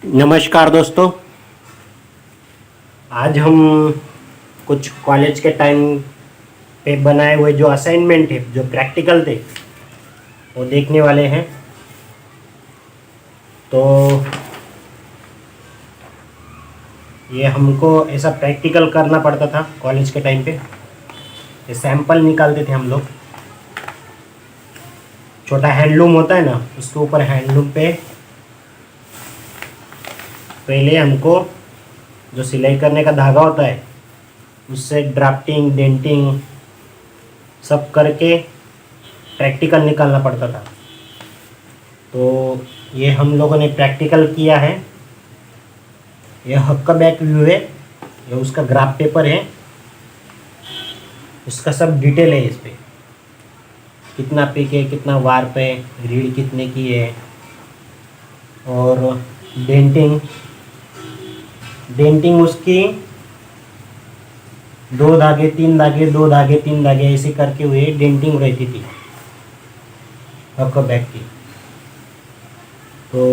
नमस्कार दोस्तों। आज हम कुछ कॉलेज के टाइम पे बनाए हुए जो असाइनमेंट है, जो प्रैक्टिकल थे, वो देखने वाले हैं। तो ये हमको ऐसा प्रैक्टिकल करना पड़ता था कॉलेज के टाइम पे। ये सैंपल निकालते थे हम लोग। छोटा हैंडलूम होता है ना, उसके ऊपर हैंडलूम पे पहले हमको जो सिलाई करने का धागा होता है उससे ड्राफ्टिंग, डेंटिंग सब करके प्रैक्टिकल निकालना पड़ता था। तो ये हम लोगों ने प्रैक्टिकल किया है। ये हक्का बैक व्यू है, ये उसका ग्राफ पेपर है, उसका सब डिटेल है। इस पे कितना पिक है, कितना वार पे, रीड कितने की है, और डेंटिंग डेंटिंग उसकी 2 धागे 3 धागे 2 धागे 3 धागे ऐसे करके हुए डेंटिंग रहती थी हक्का बैक की। तो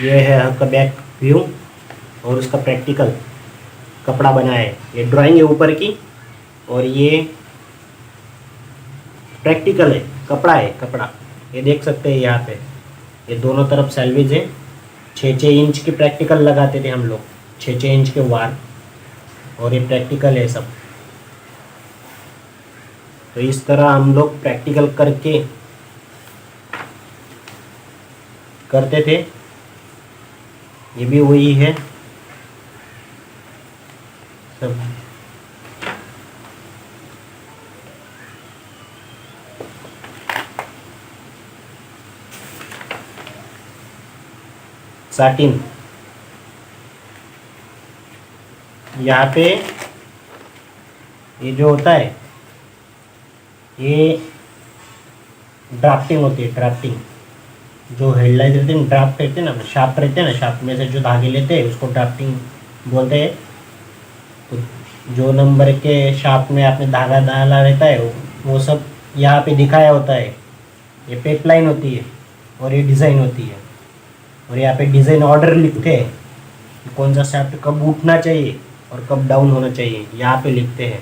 ये है हक्का बैक व्यू और उसका प्रैक्टिकल कपड़ा बना है। ये ड्राइंग है ऊपर की, और ये प्रैक्टिकल है, कपड़ा है कपड़ा। ये देख सकते हैं यहाँ पे, ये दोनों तरफ सैल्वेज है। 6-6 इंच की प्रैक्टिकल लगाते थे हम लोग, 6-6 इंच के वार, और ये प्रैक्टिकल है सब। तो इस तरह हम लोग प्रैक्टिकल करते थे। ये भी वही है सब। साटिन, यहाँ पे ये जो होता है ये ड्राफ्टिंग होती है। ड्राफ्टिंग जो हेडलाइन रहते हैं, ड्राफ्ट रहते हैं ना, शाफ्ट रहते हैं ना, शाफ्ट में से जो धागे लेते हैं उसको ड्राफ्टिंग बोलते हैं। तो जो नंबर के शाफ्ट में आपने धागा डाला रहता है वो सब यहाँ पे दिखाया होता है। ये पेपलाइन होती है और ये डिज़ाइन होती है, और यहाँ पे डिज़ाइन ऑर्डर लिखते हैं कि कौन सा शाफ्ट कब उठना चाहिए और कब डाउन होना चाहिए, यहाँ पे लिखते हैं।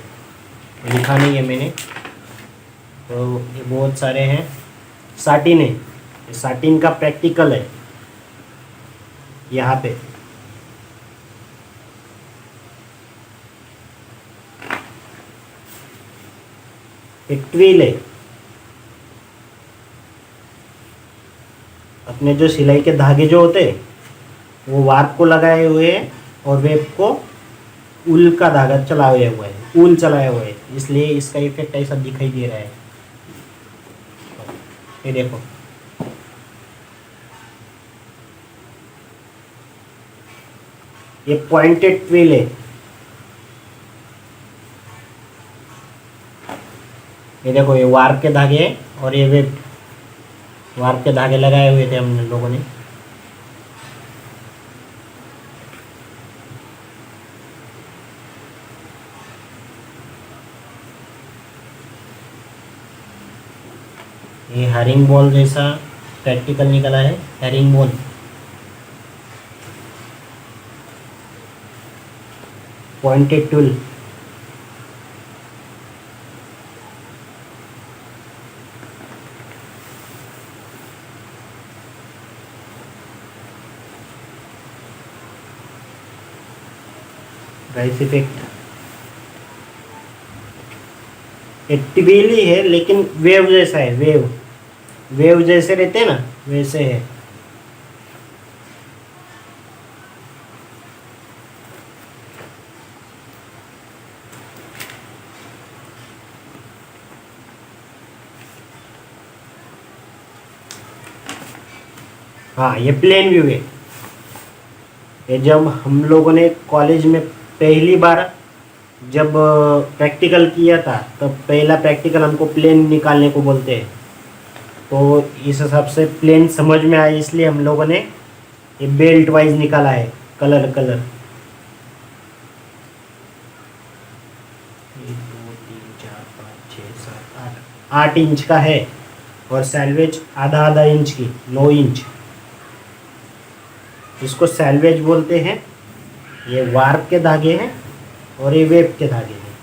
लिखा नहीं है मैंने। तो ये बहुत सारे हैं। साटिन है, ये साटिन का प्रैक्टिकल है यहाँ पे। एक ट्विल है, अपने जो सिलाई के धागे जो होते हैं वो वार्प को लगाए हुए हैं और वेब को ऊल का धागा चलाया हुआ है, ऊल चलाया हुआ है, इसलिए इसका इफेक्ट ऐसा दिखाई दे रहा है। ये देखो, ये पॉइंटेड ट्विल है। ये देखो, ये वार्प के धागे हैं और ये वेब वार्प के धागे लगाए हुए थे हम लोगों ने। ये हैरिंग बॉल जैसा प्रैक्टिकल निकला है, herring ball. Pointed tool, rice effect. ये टिबेली है लेकिन वेव जैसा है, वेव वेव जैसे रहते हैं ना वैसे है। हाँ, ये प्लेन व्यू है। ये जब हम लोगों ने कॉलेज में पहली बार जब प्रैक्टिकल किया था, तब पहला प्रैक्टिकल हमको प्लेन निकालने को बोलते हैं। तो इस हिसाब से प्लेन समझ में आया, इसलिए हम लोगों ने ये बेल्ट वाइज निकाला है, कलर कलर। 1 2 3 4 5 6 7 8 इंच का है, और सैलवेज आधा आधा इंच की 9 इंच। इसको सैल्वेज बोलते हैं। ये वार्प के धागे हैं और ये वेब के धागे हैं।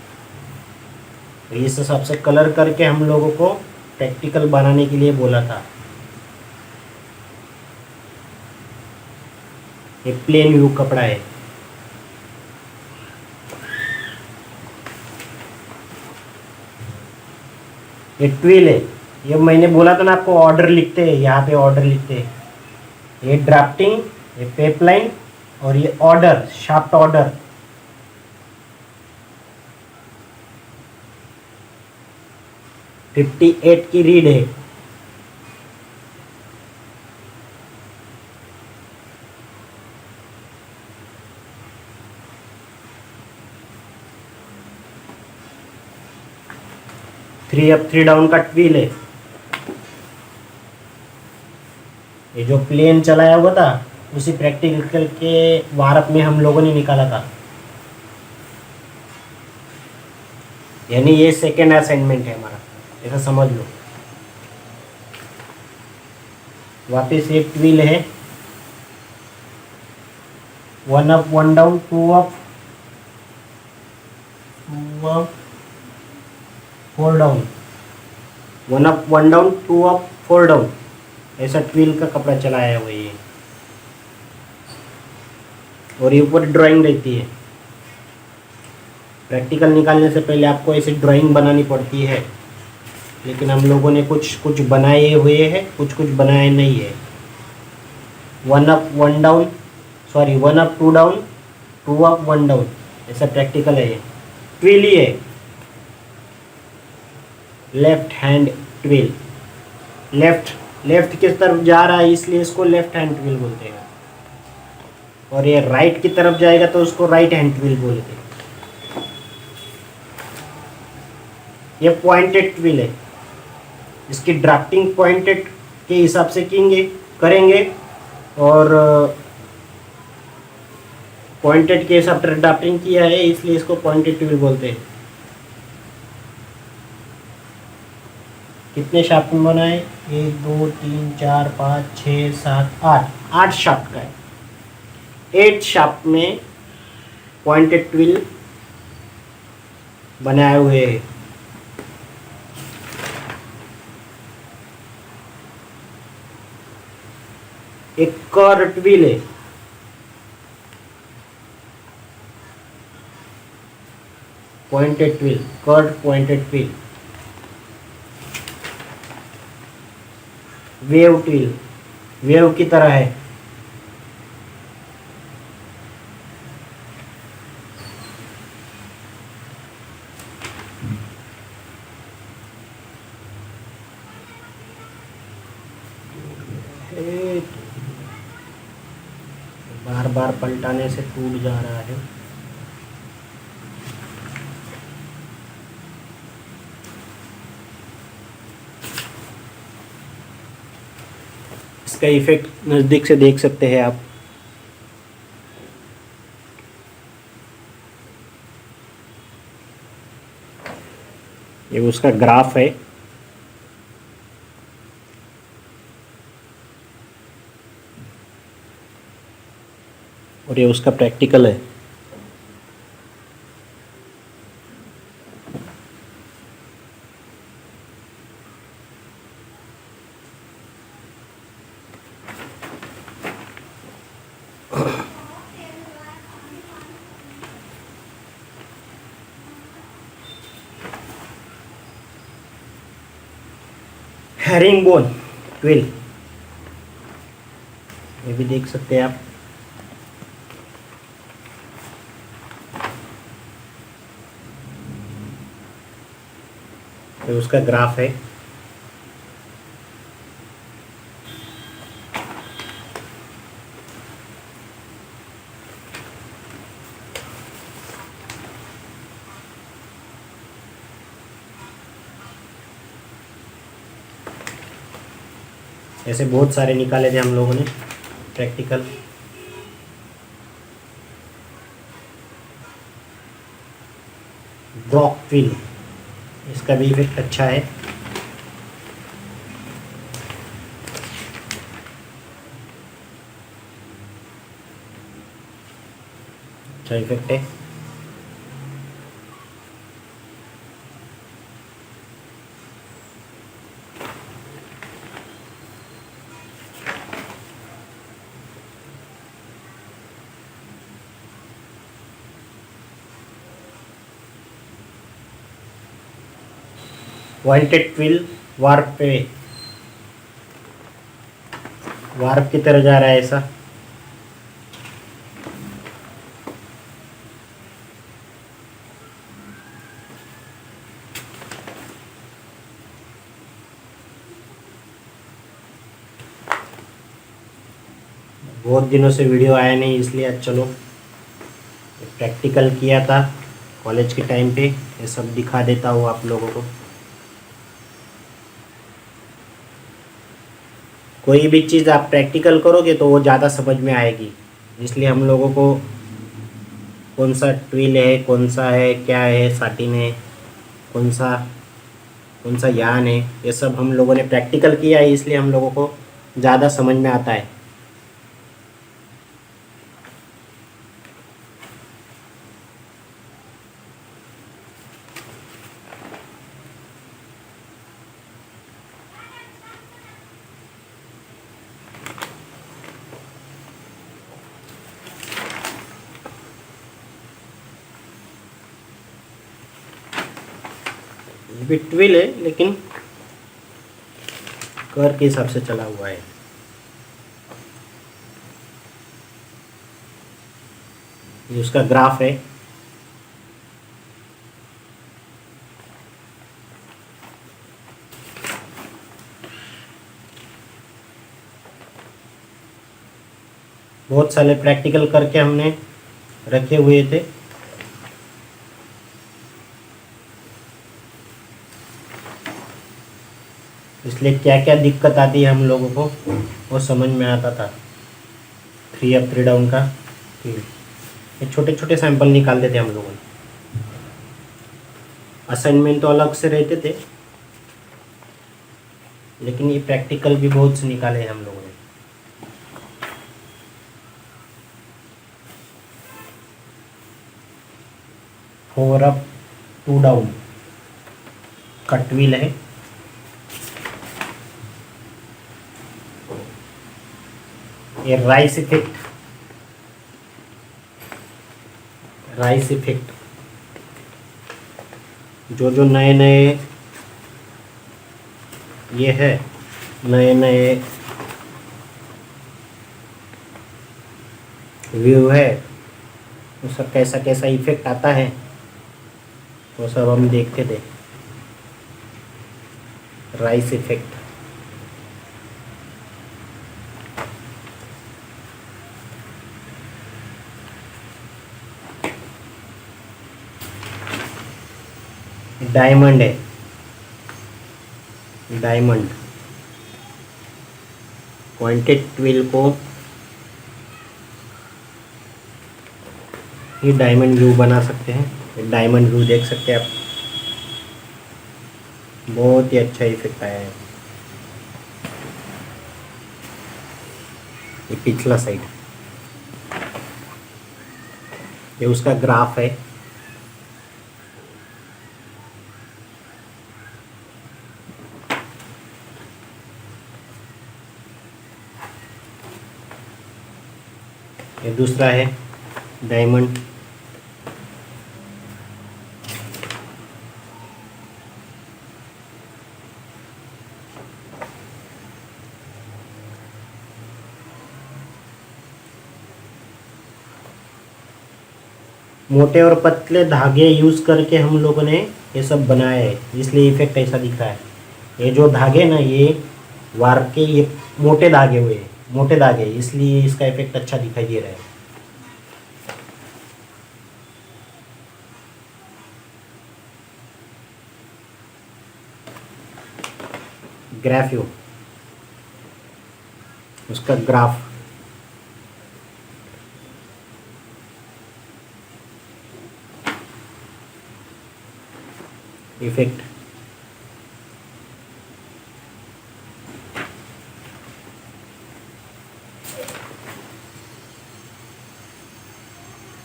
तो इस हिसाब से कलर करके हम लोगों को प्रैक्टिकल बनाने के लिए बोला था। ये प्लेन व्यू कपड़ा है। ये ट्विल है। ये मैंने बोला था ना आपको, ऑर्डर लिखते हैं, यहाँ पे ऑर्डर लिखते हैं। ये ड्राफ्टिंग, ये पेपलाइन और ये ऑर्डर, शाफ्ट ऑर्डर। - 58 की रीड है। थ्री अप थ्री डाउन का ट्विल है। ये जो प्लेन चलाया हुआ था उसी प्रैक्टिकल के वार्प में हम लोगों ने निकाला था। यानी ये सेकेंड असाइनमेंट है हमारा, ऐसा समझ लो। वापस एक ट्विल है, 1 up 1 down 2 up 2 up 4 down, 1 up 1 down 2 up 4 down, ऐसा ट्विल का कपड़ा चलाया हुआ ये। और ये ऊपर ड्राइंग रहती है। प्रैक्टिकल निकालने से पहले आपको ऐसे ड्राइंग बनानी पड़ती है, लेकिन हम लोगों ने कुछ कुछ बनाए हुए हैं, कुछ कुछ बनाए नहीं है। 1 up 1 down, sorry 1 up 2 down 2 up 1 down, ऐसा प्रैक्टिकल है ये। ट्विल ही है, लेफ्ट हैंड ट्विल। लेफ्ट किस तरफ जा रहा है इसलिए इसको लेफ्ट हैंड ट्विल बोलते हैं, और ये राइट की तरफ जाएगा तो उसको राइट हैंड ट्विल बोलते हैं। ये पॉइंटेड ट्विल है। इसकी ड्राफ्टिंग पॉइंटेड के हिसाब से करेंगे और पॉइंटेड के हिसाब से ड्राफ्टिंग किया है, इसलिए इसको पॉइंटेड ट्विल बोलते हैं। कितने शाफ्ट में बनाए? 1 2 3 4 5 6 7 8 शाफ्ट का है। 8 शाफ्ट में पॉइंटेड ट्विल बनाए हुए हैं। एक कर्व ट्विल है। Pointed twill, curve pointed twill. Wave twill, wave की तरह है। बार बार पलटाने से टूट जा रहा है। इसका इफेक्ट नज़दीक से देख सकते हैं आप। ये उसका ग्राफ है। और ये उसका प्रैक्टिकल है। हेरिंग बोन ट्विल, ये भी देख सकते हैं आप। ये उसका ग्राफ है। ऐसे बहुत सारे निकाले थे हम लोगों ने प्रैक्टिकल। ब्रॉक ट्विल, इसका भी इफेक्ट अच्छा है। अच्छा इफेक्ट है। वांटेड ट्विल वार्प पे, वार्प की तरह जा रहा है ऐसा। बहुत दिनों से वीडियो आया नहीं, इसलिए आज चलो प्रैक्टिकल किया था कॉलेज के टाइम पे, ये सब दिखा देता हूँ आप लोगों को। कोई भी चीज़ आप प्रैक्टिकल करोगे तो वो ज़्यादा समझ में आएगी, इसलिए हम लोगों को कौन सा ट्विल है, कौन सा है, क्या है साटिन है, कौन सा यान है, ये सब हम लोगों ने प्रैक्टिकल किया है, इसलिए हम लोगों को ज़्यादा समझ में आता है। ये भी ट्विल है लेकिन कर के हिसाब से चला हुआ है। ये उसका ग्राफ है। बहुत सारे प्रैक्टिकल करके हमने रखे हुए थे। इसलिए क्या क्या दिक्कत आती है हम लोगों को वो समझ में आता था। 3 अप 3 डाउन का ये छोटे छोटे सैंपल निकाल देते हम लोगों ने। असाइनमेंट तो अलग से रहते थे, लेकिन ये प्रैक्टिकल भी बहुत से निकाले हैं हम लोगों ने। फोर अप 2 डाउन का ट्विल है। ये राइस इफेक्ट, राइस इफेक्ट जो नए नए ये है, नए नए व्यू है, वो सब कैसा कैसा इफेक्ट आता है वो सब हम देखते थे। राइस इफेक्ट डायमंड है, डायमंड पॉइंटेड ट्विल को ये डायमंड व्यू बना सकते हैं। डायमंड व्यू देख सकते हैं आप, बहुत ही अच्छा इफेक्ट आया है। ये पिछला साइड, ये उसका ग्राफ है। ये दूसरा है डायमंड। मोटे और पतले धागे यूज करके हम लोगों ने ये सब बनाया है, इसलिए इफेक्ट ऐसा दिख रहा है। ये जो धागे ना, ये वार्प के ये मोटे धागे हुए, मोटे धागे, इसलिए इसका इफेक्ट अच्छा दिखाई दे रहा है। ग्राफ उसका ग्राफ इफेक्ट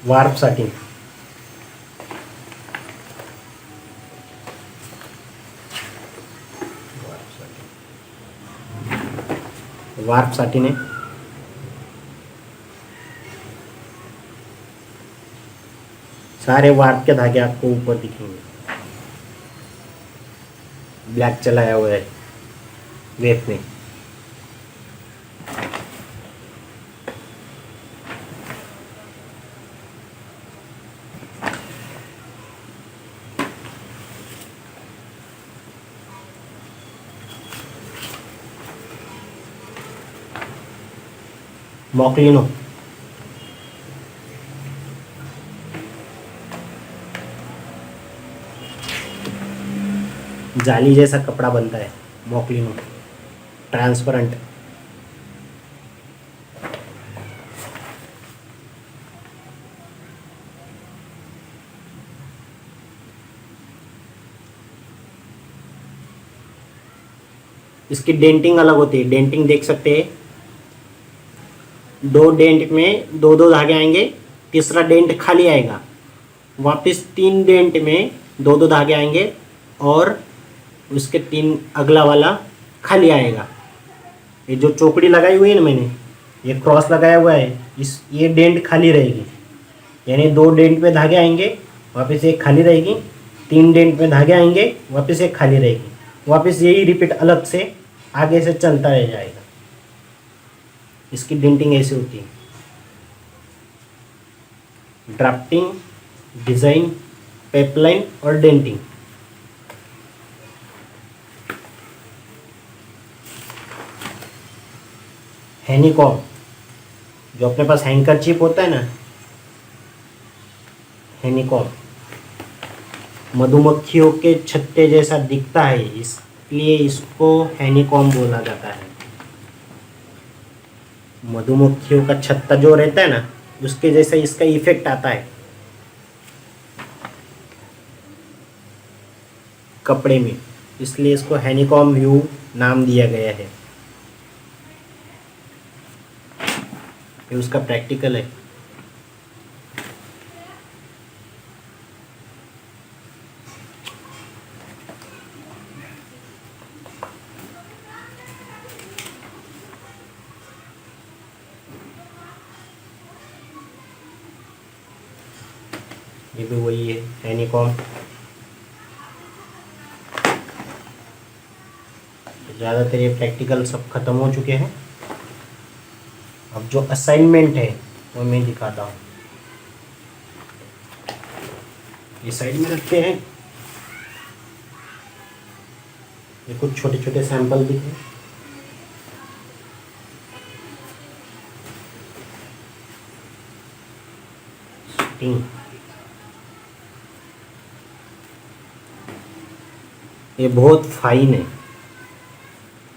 वार्पसाठी वार्पसाठी ने सारे वार्प के धागे आपको ऊपर दिखेंगे। ब्लैक चलाया हुआ है वेब में। मॉकलिनो जाली जैसा कपड़ा बनता है मॉकलिनो, ट्रांसपेरेंट। इसकी डेंटिंग अलग होती है। डेंटिंग देख सकते हैं, 2 डेंट में 2 धागे आएंगे, तीसरा डेंट खाली आएगा, वापस 3 डेंट में 2 धागे आएंगे और उसके 3 अगला वाला खाली आएगा। ये जो चौकड़ी लगाई हुई है ना मैंने, ये क्रॉस लगाया हुआ है, ये डेंट खाली रहेगी, यानी 2 डेंट पे धागे आएंगे, वापस एक खाली रहेगी, 3 डेंट पे धागे आएंगे, वापस एक खाली रहेगी, वापस यही रिपीट अलग से आगे से चलता रह जाएगा। इसकी डेंटिंग ऐसी होती है। ड्राफ्टिंग, डिज़ाइन, पाइपलाइन और डेंटिंग। हैनीकॉम, जो अपने पास हैंकरचीफ होता है ना, हैनीकॉम मधुमक्खियों के छत्ते जैसा दिखता है, इसलिए इसको हैनीकॉम बोला जाता है। मधुमक्खियों का छत्ता जो रहता है ना, उसके जैसा इसका इफेक्ट आता है कपड़े में, इसलिए इसको हैनीकॉम व्यू नाम दिया गया है। ये उसका प्रैक्टिकल है। ये भी वही है, हैनीकॉम। ज़्यादातर ये प्रैक्टिकल सब खत्म हो चुके हैं। अब जो असाइनमेंट है वो मैं दिखाता हूँ। ये साइड में रखते हैं। ये कुछ छोटे छोटे सैंपल दिखे। शूटिंग, ये बहुत फाइन है,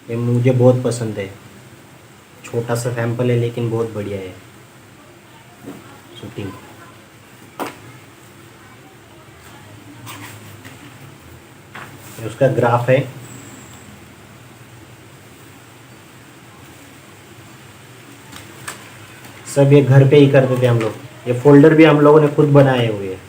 ये मुझे बहुत पसंद है। छोटा सा सैंपल है लेकिन बहुत बढ़िया है शूटिंग। ये उसका ग्राफ है। सब ये घर पे ही करते थे हम लोग। ये फोल्डर भी हम लोगों ने खुद बनाए हुए हैं।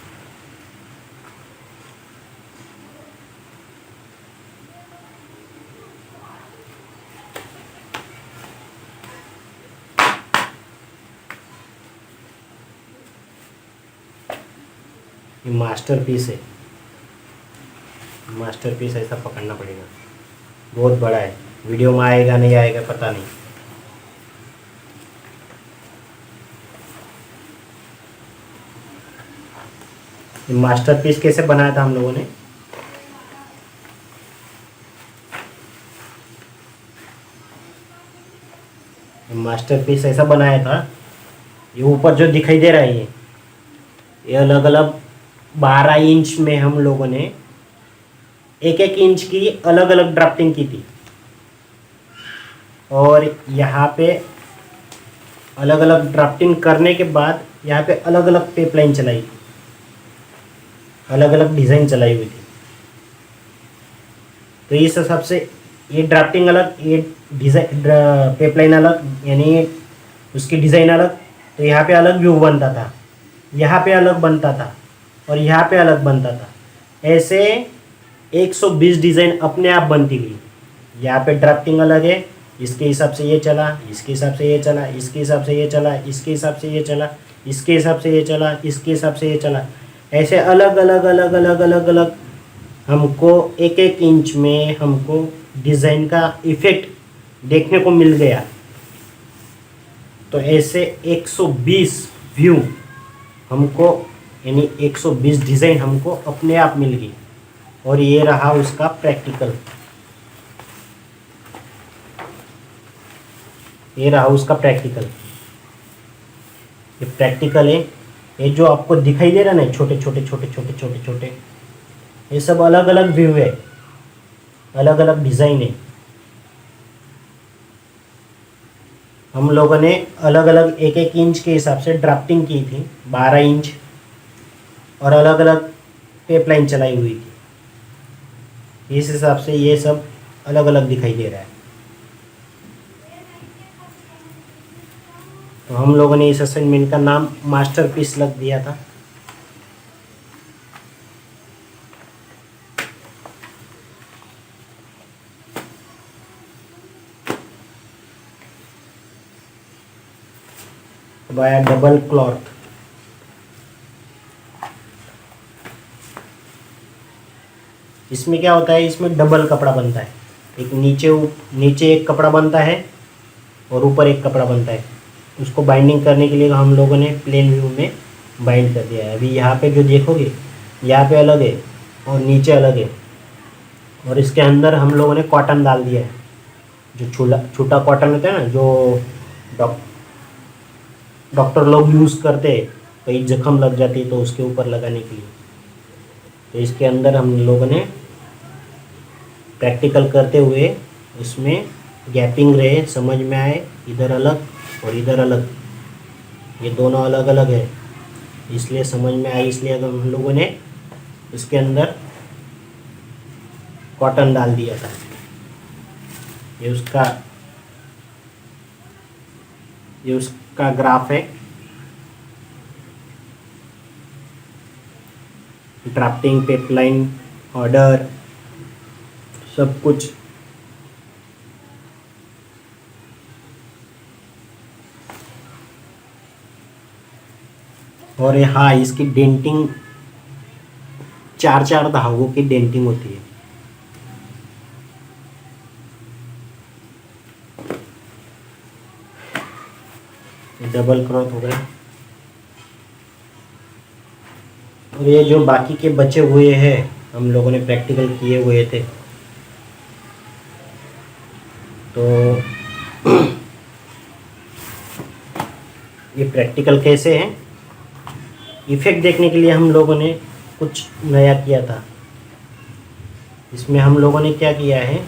ये मास्टरपीस है। मास्टरपीस ऐसा पकड़ना पड़ेगा, बहुत बड़ा है। वीडियो में आएगा नहीं आएगा पता नहीं। ये मास्टरपीस कैसे बनाया था हम लोगों ने, मास्टरपीस ऐसा बनाया था। ये ऊपर जो दिखाई दे रहा है ये अलग अलग 12 इंच में हम लोगों ने 1-1 इंच की अलग अलग ड्राफ्टिंग की थी। और यहाँ पे अलग अलग ड्राफ्टिंग करने के बाद यहाँ पे अलग अलग पेपलाइन चलाई, अलग अलग डिज़ाइन चलाई हुई थी। तो इस हिसाब से ये ड्राफ्टिंग अलग, ये डिज़ाइन पेपलाइन अलग, यानी उसकी डिज़ाइन अलग। तो यहाँ पे अलग व्यू बनता था। यहाँ पे अलग बनता था और यहाँ पे अलग बनता था। ऐसे 120 डिज़ाइन अपने आप बनती गई। यहाँ पे ड्राफ्टिंग अलग है, इसके हिसाब से ये चला, इसके हिसाब से ये चला, इसके हिसाब से ये चला, इसके हिसाब से ये चला, इसके हिसाब से ये चला, इसके हिसाब से ये चला। ऐसे अलग अलग अलग अलग अलग अलग हमको एक एक इंच में हमको डिज़ाइन का इफ़ेक्ट देखने को मिल गया। तो ऐसे 120 व्यू हमको, यानी 120 डिज़ाइन हमको अपने आप मिल गई। और ये रहा उसका प्रैक्टिकल, ये रहा उसका प्रैक्टिकल। ये प्रैक्टिकल है, ये जो आपको दिखाई दे रहा है ना, छोटे छोटे छोटे छोटे छोटे छोटे, ये सब अलग अलग व्यू है, अलग अलग डिज़ाइन है। हम लोगों ने अलग अलग एक एक इंच के हिसाब से ड्राफ्टिंग की थी, 12 इंच, और अलग अलग टेप लाइन चलाई हुई थी। इस हिसाब से ये सब अलग अलग दिखाई दे रहा है। तो हम लोगों ने इस असाइनमेंट का नाम मास्टरपीस लग दिया था। अब आया डबल क्लॉथ। इसमें क्या होता है, इसमें डबल कपड़ा बनता है। एक नीचे एक कपड़ा बनता है और ऊपर एक कपड़ा बनता है। उसको बाइंडिंग करने के लिए हम लोगों ने प्लेन व्यू में बाइंड कर दिया है। अभी यहाँ पे जो देखोगे, यहाँ पे अलग है और नीचे अलग है। और इसके अंदर हम लोगों ने कॉटन डाल दिया है, जो छोटा कॉटन होता है ना, जो डॉक्टर लोग यूज़ करते हैं, कहीं जख्म लग जाती है तो उसके ऊपर लगाने के लिए। तो इसके अंदर हम लोगों ने प्रैक्टिकल करते हुए उसमें गैपिंग रहे, समझ में आए, इधर अलग और इधर अलग, ये दोनों अलग अलग है, इसलिए समझ में आई। इसलिए अगर हम लोगों ने इसके अंदर कॉटन डाल दिया था। ये उसका ग्राफ है। ड्राफ्टिंग, पेपलाइन, ऑर्डर, सब कुछ। और हाँ, इसकी डेंटिंग 4 धागों की डेंटिंग होती है। डबल क्रॉस हो गया। और ये जो बाकी के बचे हुए हैं, हम लोगों ने प्रैक्टिकल किए हुए थे, तो ये प्रैक्टिकल कैसे हैं, इफ़ेक्ट देखने के लिए हम लोगों ने कुछ नया किया था। इसमें हम लोगों ने क्या किया है,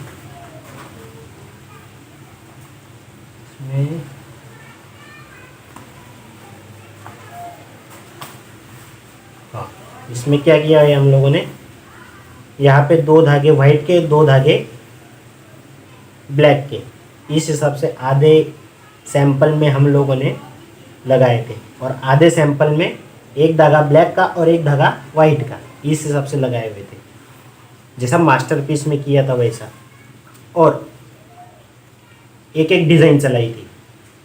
इसमें क्या किया है हम लोगों ने, यहाँ पे 2 धागे वाइट के, 2 धागे ब्लैक के, इस हिसाब से आधे सैंपल में हम लोगों ने लगाए थे। और आधे सैंपल में एक धागा ब्लैक का और एक धागा वाइट का, इस हिसाब से लगाए हुए थे, जैसा मास्टरपीस में किया था वैसा। और एक एक डिज़ाइन चलाई थी।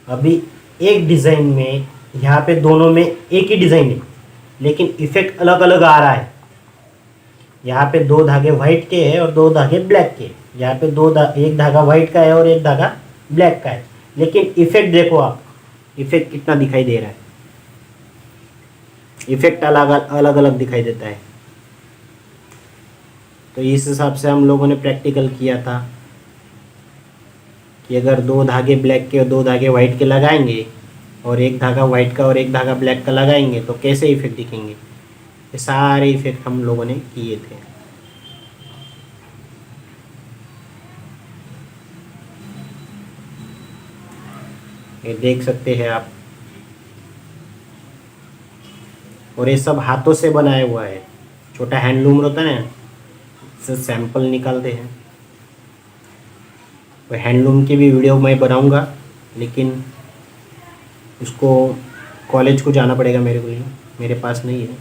अभी एक डिज़ाइन में, यहाँ पे दोनों में एक ही डिज़ाइन है, लेकिन इफ़ेक्ट अलग अलग आ रहा है। यहाँ पे 2 धागे वाइट के हैं और 2 धागे ब्लैक के। यहाँ पे एक धागा वाइट का है और एक धागा ब्लैक का है, लेकिन इफ़ेक्ट देखो आप, इफ़ेक्ट कितना दिखाई दे रहा है। इफ़ेक्ट अलग अलग दिखाई देता है। तो इस हिसाब से हम लोगों ने प्रैक्टिकल किया था कि अगर 2 धागे ब्लैक के और 2 धागे वाइट के लगाएंगे और एक धागा वाइट का और एक धागा ब्लैक का लगाएंगे तो कैसे इफ़ेक्ट दिखेंगे। ये सारे इफ़ेक्ट हम लोगों ने किए थे। ये देख सकते हैं आप। और ये सब हाथों से बनाया हुआ है। छोटा हैंडलूम होता है ना, इससे सैंपल निकालते हैं। तो हैंडलूम की भी वीडियो मैं बनाऊंगा, लेकिन उसको कॉलेज को जाना पड़ेगा मेरे को लिए। मेरे पास नहीं है।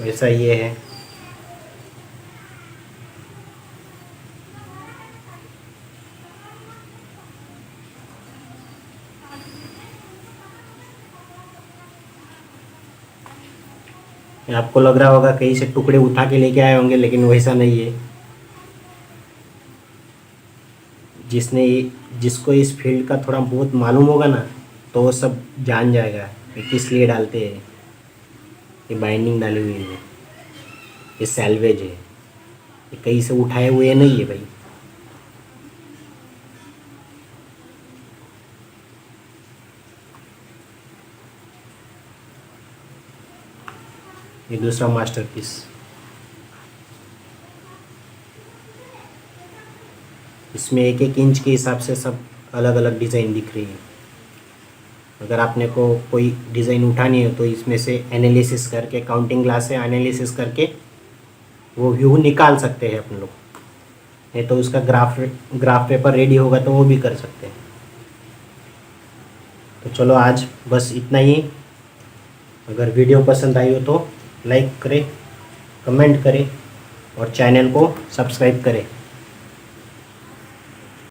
वैसा ये है। आपको लग रहा होगा कहीं से टुकड़े उठा के लेके आए होंगे, लेकिन वैसा नहीं है। जिसने जिसको इस फील्ड का थोड़ा बहुत मालूम होगा ना, तो वो सब जान जाएगा कि किस लिए डालते हैं। ये बाइंडिंग डाली हुई है, ये सैल्वेज है, ये कहीं से उठाए हुए नहीं है भाई। ये दूसरा मास्टरपीस। इसमें 1-1 इंच के हिसाब से सब अलग अलग डिज़ाइन दिख रही है। अगर आपने को कोई डिज़ाइन उठानी है तो इसमें से एनालिसिस करके, काउंटिंग ग्लास से एनालिसिस करके वो व्यू निकाल सकते हैं अपन लोग। नहीं तो उसका ग्राफ पेपर रेडी होगा तो वो भी कर सकते हैं। तो चलो आज बस इतना ही। अगर वीडियो पसंद आई हो तो लाइक करें, कमेंट करें और चैनल को सब्सक्राइब करें।